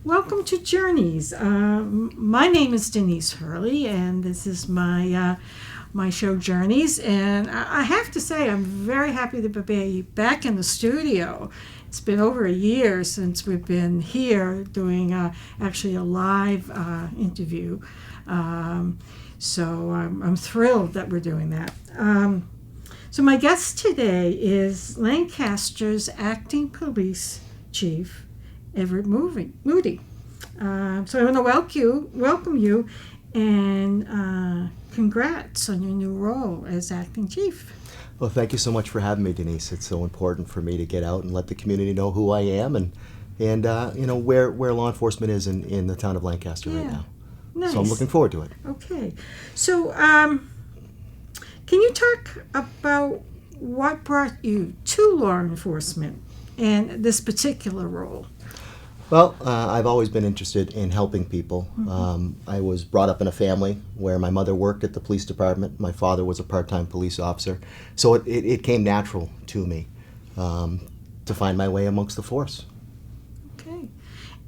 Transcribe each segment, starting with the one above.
Welcome to Journeys. My name is Denise Hurley, and this is my show Journeys. And I have to say, I'm very happy to be back in the studio. It's been over a year since we've been here doing actually a live interview. So I'm thrilled that we're doing that. So my guest today is Lancaster's acting police chief, Everett Moody. So I want to welcome you, and congrats on your new role as acting chief. Well, thank you so much for having me, Denise. It's so important for me to get out and let the community know who I am and where law enforcement is in the town of Lancaster right now. Nice. So I'm looking forward to it. Okay. So can you talk about what brought you to law enforcement and this particular role? Well, I've always been interested in helping people. Mm-hmm. I was brought up in a family where my mother worked at the police department. My father was a part-time police officer. So it came natural to me to find my way amongst the force. Okay.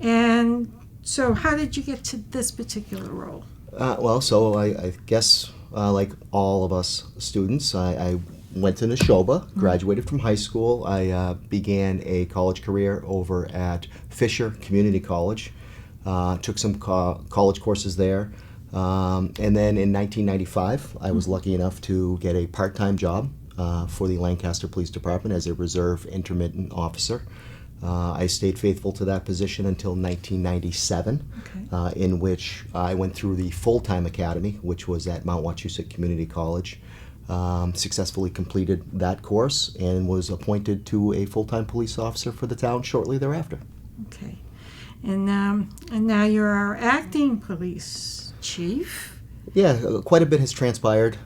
And so how did you get to this particular role? I guess like all of us students, I went to Neshoba, graduated from high school. I began a college career over at Fisher Community College, took some college courses there. And then in 1995, I was lucky enough to get a part-time job for the Lancaster Police Department as a reserve intermittent officer. I stayed faithful to that position until 1997, Okay. in which I went through the full-time academy, which was at Mount Wachusett Community College. Successfully completed that course and was appointed to a full-time police officer for the town shortly thereafter. Okay. And now you're our acting police chief. Yeah, quite a bit has transpired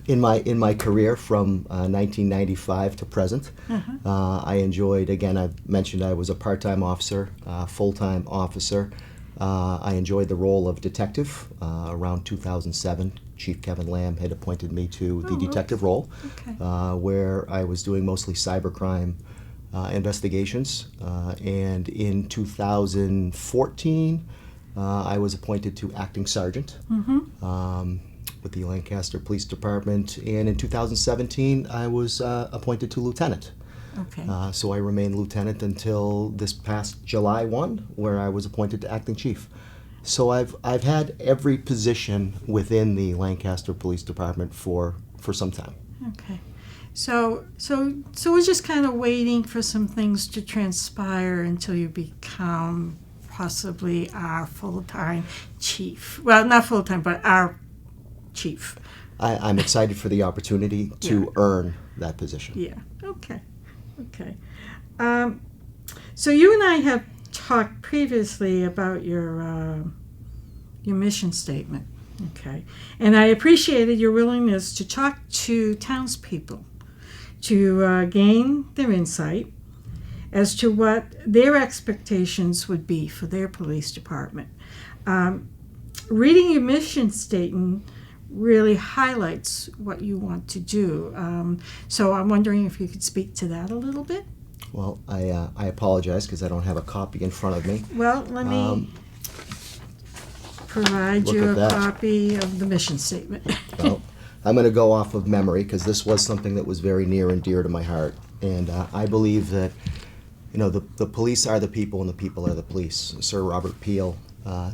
in my career from 1995 to present. Uh-huh. I enjoyed, again, I mentioned I was a part-time officer, full-time officer. I enjoyed the role of detective. Around 2007, Chief Kevin Lamb had appointed me to the detective role, Okay. where I was doing mostly cybercrime investigations. And in 2014, I was appointed to acting sergeant with the Lancaster Police Department. And in 2017, I was appointed to lieutenant. Okay. So I remained lieutenant until this past July 1, where I was appointed to acting chief. So I've had every position within the Lancaster Police Department for some time. Okay. So we're just kind of waiting for some things to transpire until you become possibly our full-time chief. Well, not full-time, but our chief. I'm excited for the opportunity to earn that position. Yeah. Okay. Okay. So you and I have talked previously about your mission statement. Okay. And I appreciated your willingness to talk to townspeople to gain their insight as to what their expectations would be for their police department. Reading your mission statement really highlights what you want to do. So I'm wondering if you could speak to that a little bit. Well, I apologize because I don't have a copy in front of me. Well, let me provide look you at a that. copy of the mission statement. Well, I'm going to go off of memory because this was something that was very near and dear to my heart. And I believe that, the police are the people and the people are the police. Sir Robert Peel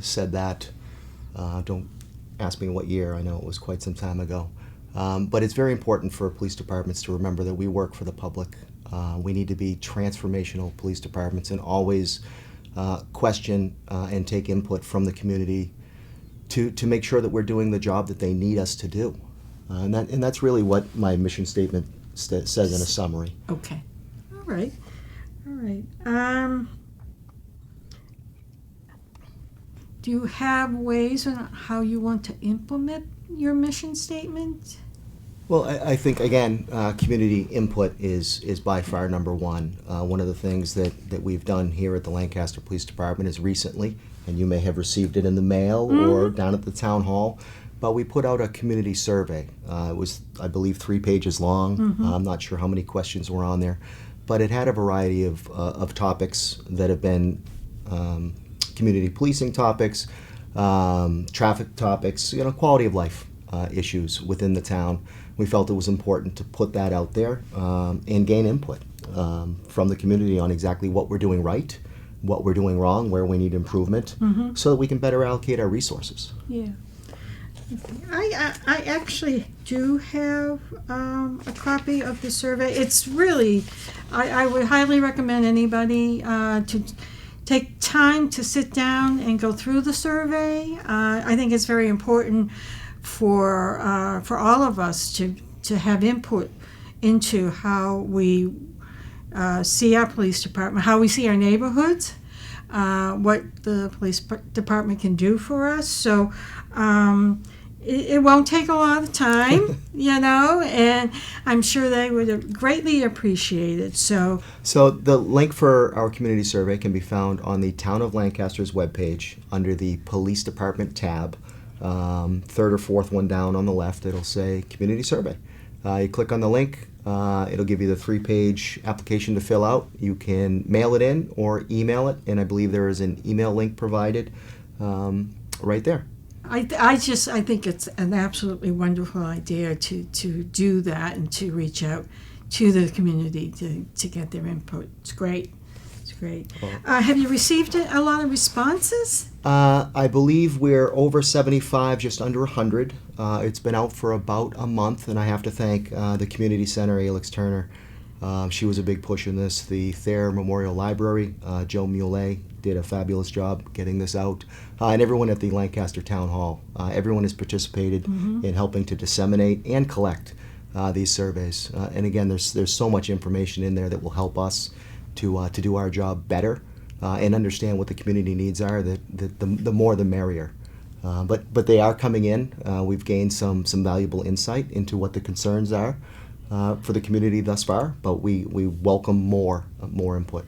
said that. Don't ask me what year. I know it was quite some time ago. But it's very important for police departments to remember that we work for the public. We need to be transformational police departments and always question and take input from the community to make sure that we're doing the job that they need us to do. And that's really what my mission statement says in a summary. Okay. All right. Do you have ways on how you want to implement your mission statement? Well, I think, again, community input is by far number one. One of the things that we've done here at the Lancaster Police Department is recently, and you may have received it in the mail or down at the town hall, but we put out a community survey. It was, I believe, 3 pages long. I'm not sure how many questions were on there, but it had a variety of topics that have been community policing topics, traffic topics, quality of life issues within the town. We felt it was important to put that out there and gain input from the community on exactly what we're doing right, what we're doing wrong, where we need improvement, so that we can better allocate our resources. Yeah. I actually do have a copy of the survey. It's really, I would highly recommend anybody to take time to sit down and go through the survey. I think it's very important for all of us to have input into how we see our police department, how we see our neighborhoods, what the police department can do for us. So it won't take a lot of time, and I'm sure they would greatly appreciate it. So the link for our community survey can be found on the Town of Lancaster's webpage under the Police Department tab. Third or fourth one down on the left, it'll say Community Survey. You click on the link, it'll give you the 3-page application to fill out. You can mail it in or email it, and I believe there is an email link provided right there. I think it's an absolutely wonderful idea to do that and to reach out to the community to get their input. It's great. It's great. Have you received a lot of responses? I believe we're over 75, just under 100. It's been out for about a month, and I have to thank the community center, Alex Turner. She was a big push in this. The Thayer Memorial Library, Joe Muley, did a fabulous job getting this out. And everyone at the Lancaster Town Hall. Everyone has participated in helping to disseminate and collect these surveys. And again, there's so much information in there that will help us to do our job better and understand what the community needs are. That the more the merrier. But they are coming in. We've gained some valuable insight into what the concerns are for the community thus far, but we welcome more input.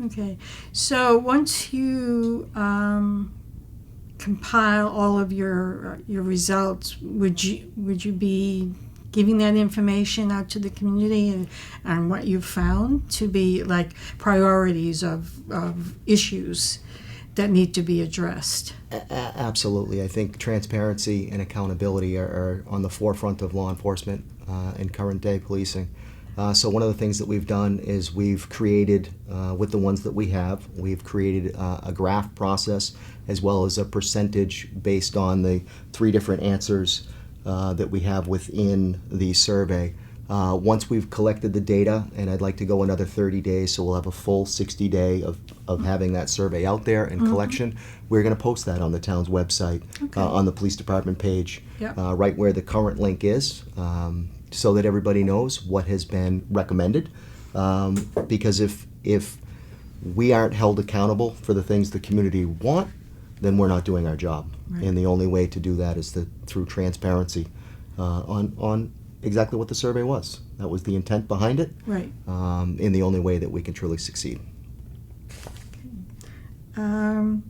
Okay, so once you compile all of your results, would you be giving that information out to the community and what you've found to be like priorities of issues that need to be addressed? Absolutely. I think transparency and accountability are on the forefront of law enforcement and current day policing. So one of the things that we've done is we've created, with the ones that we have, we've created a graph process as well as a percentage based on the 3 different answers that we have within the survey. Once we've collected the data, and I'd like to go another 30 days, so we'll have a full 60-day of having that survey out there in collection, we're going to post that on the town's website, on the police department page, right where the current link is, so that everybody knows what has been recommended. Because if we aren't held accountable for the things the community want, then we're not doing our job. Right. And the only way to do that is through transparency on exactly what the survey was. That was the intent behind it. Right. And the only way that we can truly succeed. All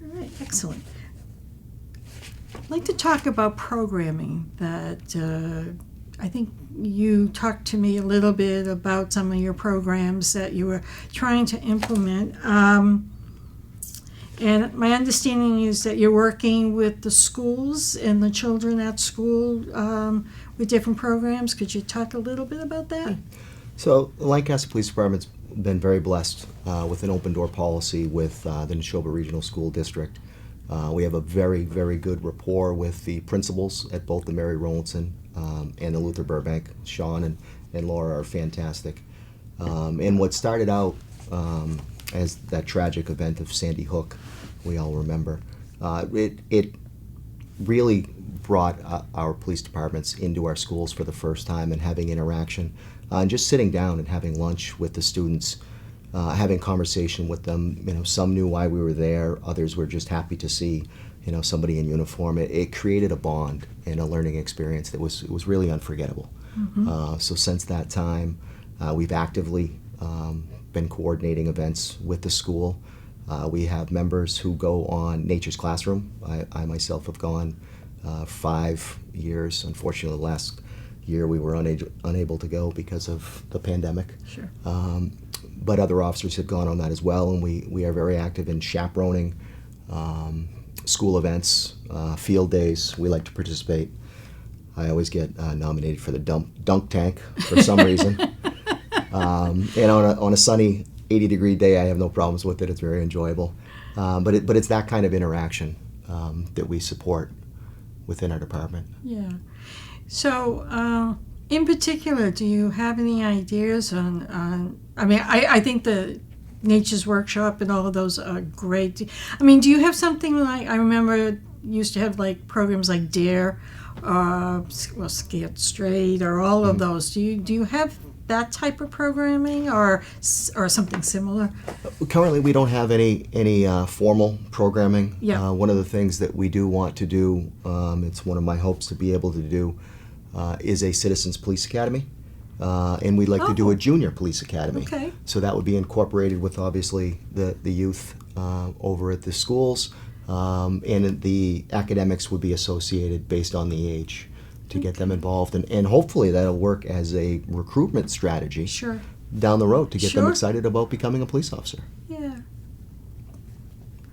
right, excellent. I'd like to talk about programming that I think you talked to me a little bit about some of your programs that you were trying to implement. And my understanding is that you're working with the schools and the children at school with different programs. Could you talk a little bit about that? So the Lancaster Police Department's been very blessed with an open door policy with the Neshoba Regional School District. We have a very, very good rapport with the principals at both the Mary Rowlandson and the Luther Burbank. Sean and Laura are fantastic. And what started out as that tragic event of Sandy Hook, we all remember, it really brought our police departments into our schools for the first time and having interaction. And just sitting down and having lunch with the students, having conversation with them. Some knew why we were there. Others were just happy to see, somebody in uniform. It created a bond and a learning experience that was really unforgettable. So since that time, we've actively been coordinating events with the school. We have members who go on Nature's Classroom. I myself have gone 5 years. Unfortunately, last year we were unable to go because of the pandemic. Sure. but other officers have gone on that as well, and we are very active in chaperoning school events, field days. We like to participate. I always get nominated for the dunk tank for some reason. And on a sunny 80-degree day, I have no problems with it. It's very enjoyable. But it's that kind of interaction that we support within our department. Yeah. So, in particular, do you have any ideas on I mean, I think the Nature's Workshop and all of those are great. I mean, do you have something like, I remember used to have like programs like DARE, Scared Straight, or all of those. Do you have that type of programming or something similar? Currently, we don't have any formal programming. Yeah. One of the things that we do want to do, it's one of my hopes to be able to do, is a Citizens Police Academy. And we'd like to do a junior police academy. Okay. So that would be incorporated with obviously the youth over at the schools, and the academics would be associated based on the age to get them involved, and hopefully that'll work as a recruitment strategy Sure. down the road to get them Sure. excited about becoming a police officer. Yeah.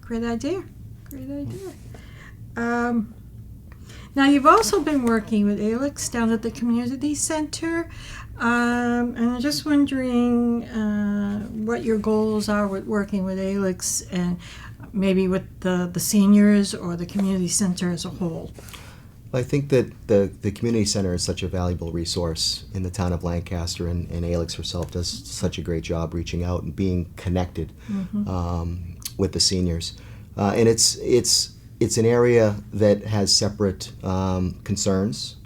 Great idea. Great idea. Now, you've also been working with Alex down at the community center, and I'm just wondering what your goals are with working with Alex and maybe with the seniors or the community center as a whole. I think that the community center is such a valuable resource in the town of Lancaster, and Alex herself does such a great job reaching out and being connected with the seniors. And it's an area that has separate concerns,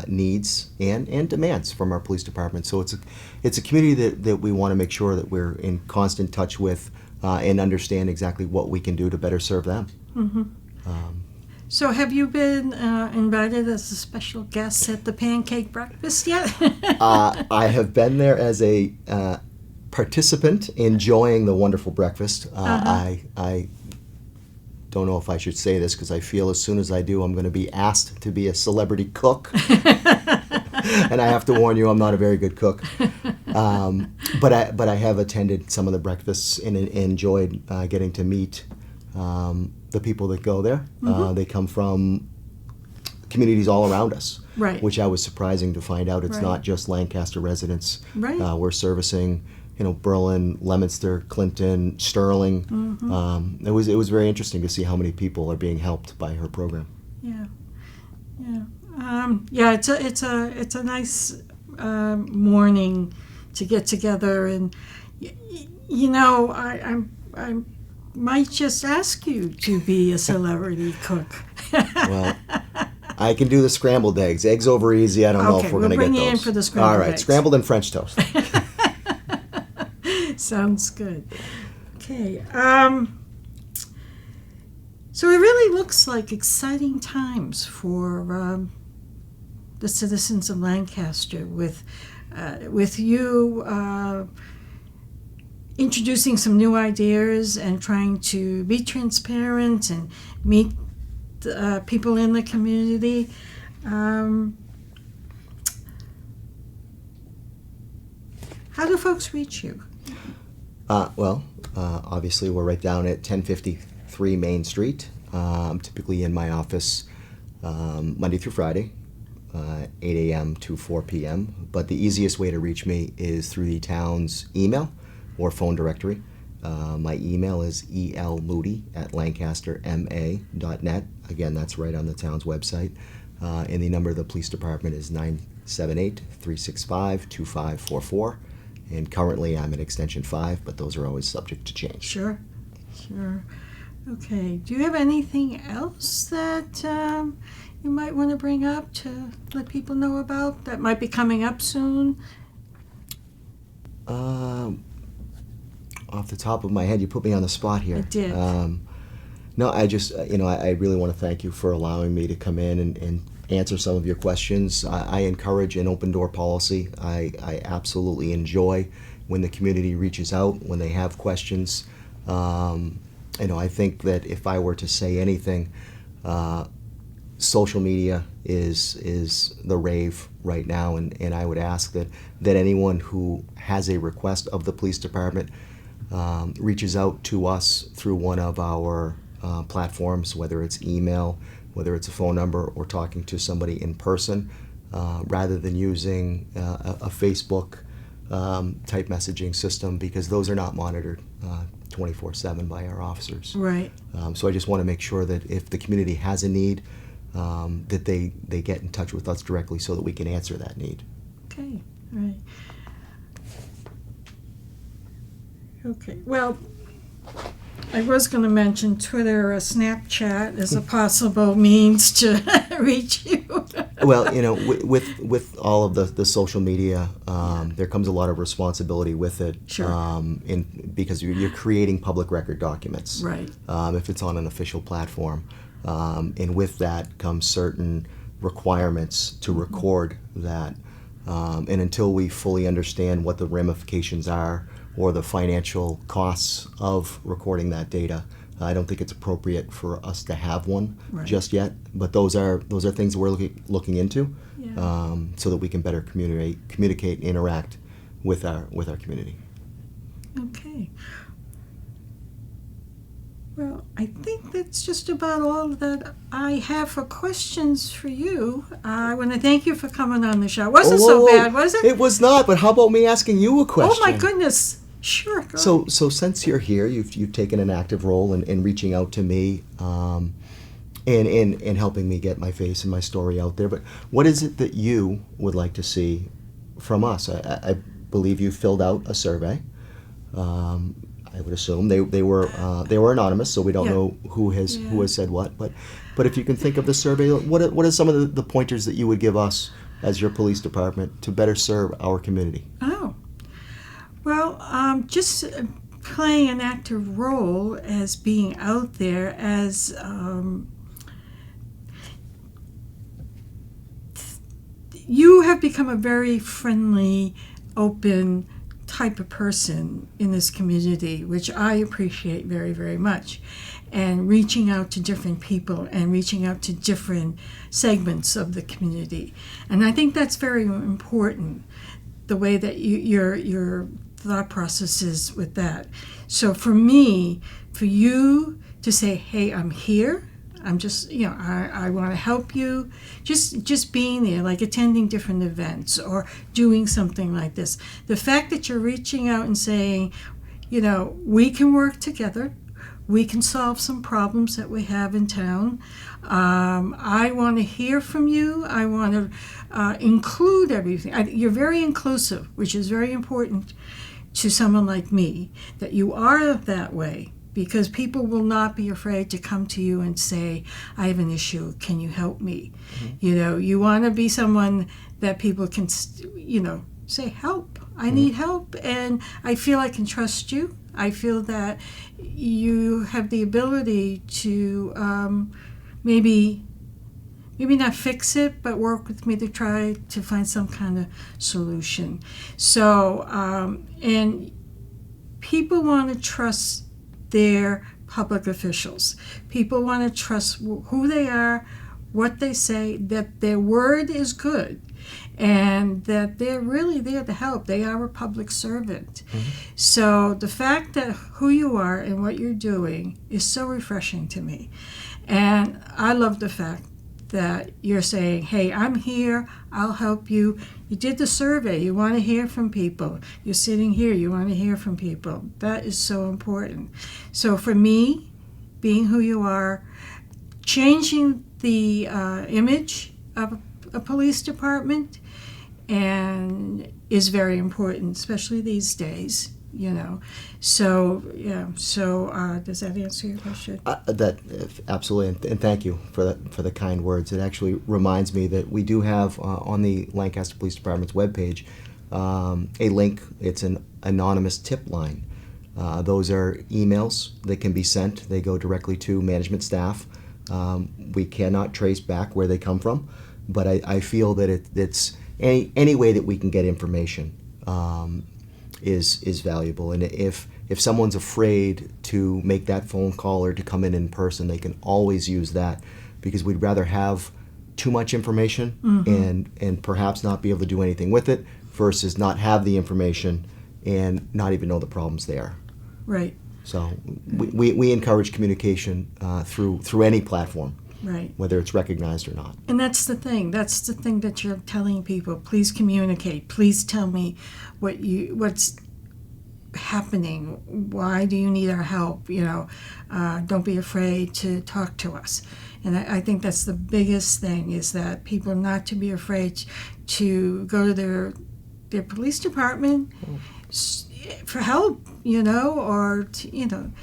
needs, and demands from our police department. So it's a community that we want to make sure that we're in constant touch with and understand exactly what we can do to better serve them. So have you been invited as a special guest at the pancake breakfast yet? I have been there as a participant enjoying the wonderful breakfast. I don't know if I should say this because I feel as soon as I do, I'm going to be asked to be a celebrity cook. And I have to warn you, I'm not a very good cook. But I have attended some of the breakfasts and enjoyed getting to meet the people that go there. They come from communities all around us, Right. which I was surprising to find out. It's Right. not just Lancaster residents. Right. We're servicing, Berlin, Leominster, Clinton, Sterling. It was very interesting to see how many people are being helped by her program. Yeah, yeah, it's a nice morning to get together, and I might just ask you to be a celebrity cook. Well, I can do the scrambled eggs. Eggs over easy. I don't know if we're going to get those. We'll bring you in for the scrambled All right, eggs. scrambled and French toast. Sounds good. Okay. So it really looks like exciting times for the citizens of Lancaster with you introducing some new ideas and trying to be transparent and meet people in the community. How do folks reach you? Obviously, we're right down at 1053 Main Street. I'm typically in my office Monday through Friday, 8 a.m. to 4 p.m. But the easiest way to reach me is through the town's email or phone directory. My email is elmoody@lancasterma.net. Again, that's right on the town's website. And the number of the police department is 978-365-2544. And currently I'm at extension 5, but those are always subject to change. Sure. Okay. Do you have anything else that you might want to bring up to let people know about that might be coming up soon? Off the top of my head, you put me on the spot here. I did. No, I just, I really want to thank you for allowing me to come in and answer some of your questions. I encourage an open door policy. I absolutely enjoy when the community reaches out, when they have questions. I think that if I were to say anything, social media is the rave right now, and I would ask that anyone who has a request of the police department reaches out to us through one of our platforms, whether it's email, whether it's a phone number, or talking to somebody in person, rather than using a Facebook type messaging system, because those are not monitored 24/7 by our officers. Right. So I just want to make sure that if the community has a need, that they get in touch with us directly so that we can answer that need. Okay. All right. Okay. Well, I was going to mention Twitter or Snapchat as a possible means to reach you. Well, with all of the social media, there comes a lot of responsibility with it. Sure. Because you're creating public record documents. Right. If it's on an official platform, and with that comes certain requirements to record that. And until we fully understand what the ramifications are or the financial costs of recording that data, I don't think it's appropriate for us to have one just yet. But those are things that we're looking into, so that we can better communicate, and interact with our community. Okay. Well, I think that's just about all that I have for questions for you. I want to thank you for coming on the show. It wasn't so bad, was it? It was not, but how about me asking you a question? Oh, my goodness. Sure. Go So since you're here, you've taken an active role in reaching out to me, and helping me get my face and my story out there. But what is it that you would like to see from us? I believe you filled out a survey. I would assume they were anonymous, so we don't know who has said what. But if you can think of the survey, what are some of the pointers that you would give us as your police department to better serve our community? Oh. Well, just playing an active role as being out there, as you have become a very friendly, open type of person in this community, which I appreciate very, very much. And reaching out to different people and reaching out to different segments of the community. And I think that's very important, the way that your thought process is with that. So for me, for you to say, hey, I'm here, I'm just, I want to help you, just being there, like attending different events or doing something like this. The fact that you're reaching out and saying, we can work together, we can solve some problems that we have in town. I want to hear from you. I want to include everything. You're very inclusive, which is very important to someone like me, that you are that way, because people will not be afraid to come to you and say, I have an issue, can you help me? Mm-hmm. You want to be someone that people can, say, help, I need help, and I feel I can trust you. I feel that you have the ability to maybe not fix it, but work with me to try to find some kind of solution. So, and people want to trust their public officials. People want to trust who they are, what they say, that their word is good, and that they're really there to help. They are a public servant. Mm-hmm. So the fact that who you are and what you're doing is so refreshing to me. And I love the fact that you're saying, hey, I'm here, I'll help you. You did the survey, you want to hear from people. You're sitting here, you want to hear from people. That is so important. So for me, being who you are, changing the image of a police department and is very important, especially these days. So does that answer your question? That absolutely, and thank you for the kind words. It actually reminds me that we do have on the Lancaster Police Department's webpage a link. It's an anonymous tip line. Those are emails that can be sent. They go directly to management staff. We cannot trace back where they come from, but I feel that it's any way that we can get information is valuable. And if someone's afraid to make that phone call or to come in person, they can always use that, because we'd rather have too much information Mm-hmm. and perhaps not be able to do anything with it versus not have the information and not even know the problem's there. Right. So we encourage communication through any platform, Right. whether it's recognized or not. And that's the thing. That's the thing that you're telling people. Please communicate. Please tell me what's happening. Why do you need our help? Don't be afraid to talk to us. And I think that's the biggest thing, is that people not to be afraid to go to their police department for help,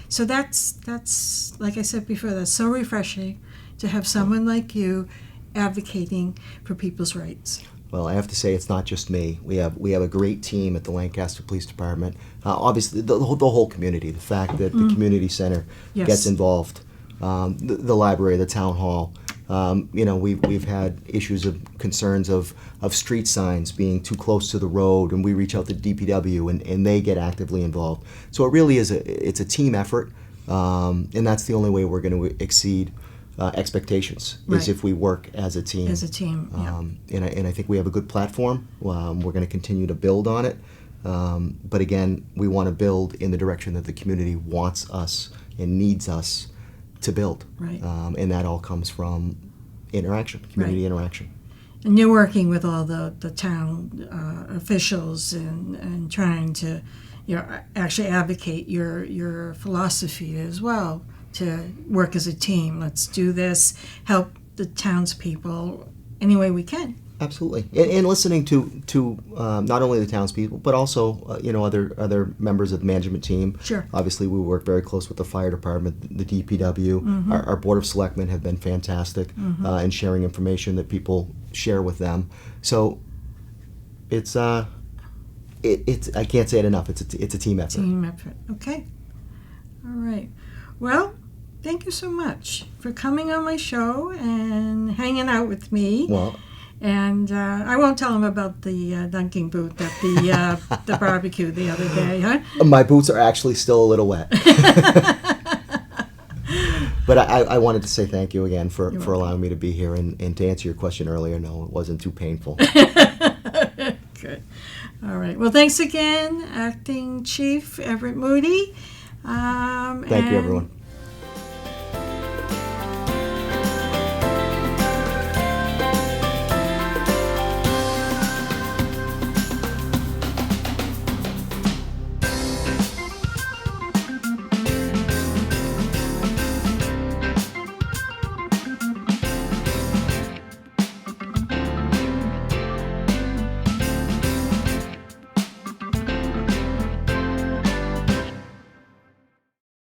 So that's like I said before, that's so refreshing to have someone like you advocating for people's rights. Well, I have to say it's not just me. We have a great team at the Lancaster Police Department. Obviously, the whole community. The fact that the community center Yes. gets involved, the library, the town hall. We've had issues of concerns of street signs being too close to the road, and we reach out to DPW, and they get actively involved. So it really is it's a team effort, and that's the only way we're going to exceed expectations, Right. is if we work as a team. As a team, yeah. And I think we have a good platform. We're going to continue to build on it. But again, we want to build in the direction that the community wants us and needs us to build. Right. And that all comes from interaction, community interaction. And you're working with all the town officials and trying to, actually advocate your philosophy as well, to work as a team. Let's do this, help the townspeople any way we can. Absolutely. And listening to not only the townspeople, but also other members of the management team. Sure. Obviously, we work very close with the fire department, the DPW. Mm-hmm. Our board of selectmen have been fantastic in sharing information that people share with them. So it's I can't say it enough. It's a team effort. Team effort. Okay. All right. Well, thank you so much for coming on my show and hanging out with me. Well, And I won't tell him about the dunking boot at the barbecue the other day, huh? my boots are actually still a little wet. But I wanted to say thank you again for allowing me to be here. And to answer your question earlier, no, it wasn't too painful. Good. All right. Well, thanks again, Acting Chief Everett Moody. Thank you, everyone.